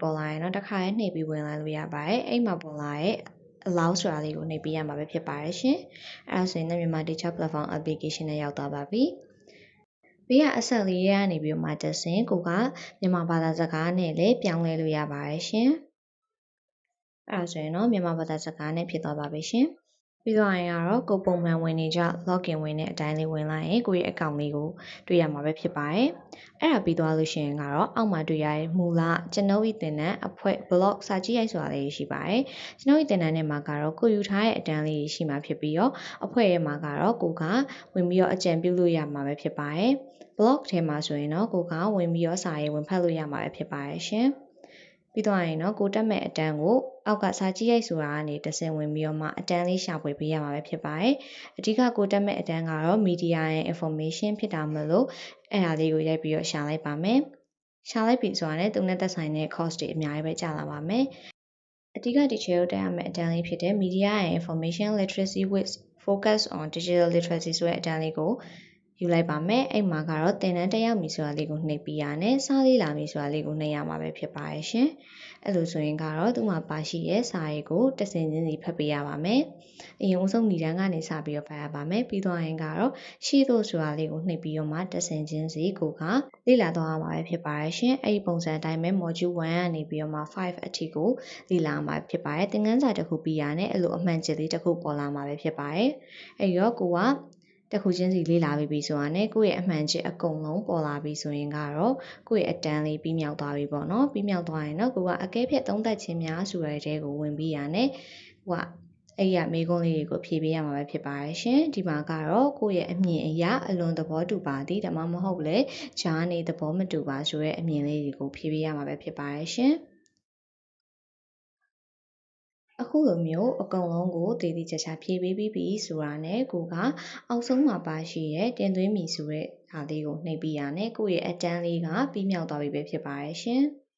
ပေါ်လာရင်တော့တစ်ခါရဲနှိပ်ပြီးဝင်လာလို့ရပါတယ်အဲ့မှာပေါ်လာရဲ့ allow ဆိုတာလေးကိုနှိပ်ပေးရမှာပဲဖြစ်ပါတယ်ရှင်အဲ့ဒါဆိုရင်လည်းမြန်မာ teacher platform application နဲ့ရောက်သွားပါပြီဘေးကအဆက်လေးရကနေပြီးတော့မှတက်ဆင်ကိုကမြန်မာဘာသာစကားနဲ့လည်းပြောင်းလဲလို့ရပါတယ်ရှင်အဲ့ဒါဆိုရင်တော့မြန်မာဘာသာစကားနဲ့ဖြစ်သွားပါပြီရှင်ပြီးတော့ရင်ကတော့ကိုပုံမှန်ဝင်နေကြ login ဝင်တဲ့အတိုင်းလေးဝင်လိုက်ရင်ကိုရဲ့ account လေးကိုတွေ့ရမှာပဲဖြစ်ပါတယ်။အဲ့ဒါပြီးသွားလို့ရှိရင်ကတော့အောက်မှာတွေ့ရတဲ့မူလကျွန်ုပ်ဤသင်တန်းအဖွဲ့ blog စာကြည့်ရိုက်ဆိုတာလေးရှိပါတယ်။ကျွန်ုပ်ဤသင်တန်းထဲမှာကတော့ကိုယူထားတဲ့အတန်းလေးရှိမှာဖြစ်ပြီးတော့အဖွဲ့ရဲ့မှာကတော့ကိုကဝင်ပြီးတော့အကြံပြုလို့ရမှာပဲဖြစ်ပါတယ်။ blog ထဲမှာဆိုရင်တော့ကိုကဝင်ပြီးတော့စာရေးဝင်ဖတ်လို့ရမှာပဲဖြစ်ပါတယ်ရှင်။ပြီးတော့ရင်တော့ကိုတက်မဲ့အတန်းကိုအောက်ကစာကြည့်ရိုက်ဆိုတာကနေတဆင့်ဝင်ပြီးတော့မှအတန်းလေးရှာဖွေပေးရမှာပဲဖြစ်ပါတယ်။အဓိကကိုတက်မဲ့အတန်းကတော့ media and information ဖြစ်တာမလို့အဲ့ဒါလေးကိုရိုက်ပြီးတော့ရှာလိုက်ပါမယ်။ရှာလိုက်ပြီဆိုတာနဲ့သူနဲ့သက်ဆိုင်တဲ့ course တွေအများကြီးပဲကြာလာပါမယ်။အဓိကဒီချေကိုတက်ရမယ့်အတန်းလေးဖြစ်တဲ့ media and information literacy with focus on digital literacy ဆိုတဲ့အတန်းလေးကိုယူလိုက်ပါမယ်အဲ့မှာကတော့သင်တန်းတက်ရောက်ပြီဆိုတာလေးကိုနှိပ်ပြီးရနဲ့စာလေးလာပြီဆိုတာလေးကိုနှိပ်ရမှာပဲဖြစ်ပါရဲ့ရှင်အဲ့လိုဆိုရင်ကတော့သူ့မှာပါရှိရဲ့စာရေးကိုတဆင်ချင်းစီဖတ်ပေးရပါမယ်အရင်ဦးဆုံးဏ္ဍန်ကနေစပြီးတော့ဖတ်ရပါမယ်ပြီးတော့ရင်ကတော့ရှေ့သို့ဆိုတာလေးကိုနှိပ်ပြီးတော့မှတဆင်ချင်းစီကိုကလေ့လာသွားရမှာပဲဖြစ်ပါရဲ့ရှင်အဲ့ဒီပုံစံအတိုင်းပဲ module 1ကနေပြီးတော့မှ5အထိကိုလေ့လာမှာဖြစ်ပါတယ်သင်ခန်းစာတစ်ခုပြီးရနဲ့အဲ့လိုအမှန်ကျစ်လေးတစ်ခုပေါ်လာမှာပဲဖြစ်ပါတယ်အဲ့တော့ကိုကတခုချင်းစီလေးလာပြီဆိုတာနဲ့ကိုယ့်ရဲ့အမှန်ချစ်အကုန်လုံးပေါ်လာပြီဆိုရင်ကတော့ကိုယ့်ရဲ့အတန်းလေးပြီးမြောက်သွားပြီပေါ့နော်ပြီးမြောက်သွားရင်တော့ကိုကအကဲဖြတ်သုံးသက်ခြင်းများဆိုတဲ့တဲကိုဝင်ပြီးရနဲ့ဟိုကအဲ့ရမေကွန်းလေးတွေကိုဖြည့်ပေးရမှာပဲဖြစ်ပါရဲ့ရှင်ဒီမှာကတော့ကိုယ့်ရဲ့အမြင်အရာအလွန်သဘောတူပါသည်ဒါမှမဟုတ်လေဂျားနေသဘောမတူပါဆိုတဲ့အမြင်လေးတွေကိုဖြည့်ပေးရမှာပဲဖြစ်ပါရဲ့ရှင်အခုလိုမျိုးအကုန်လုံးကိုတည်တည်ချာချာဖြည့်ပေးပြီးပြီဆိုတာနဲ့ကိုကအောက်ဆုံးမှာပါရှိရဲ့တင်သွင်းမီဆိုတဲ့ဟာလေးကိုနှိပ်ပြီးရနဲ့ကိုယ့်ရဲ့အတန်းလေးကပြီးမြောက်သွားပြီပဲဖြစ်ပါရဲ့ရှင်။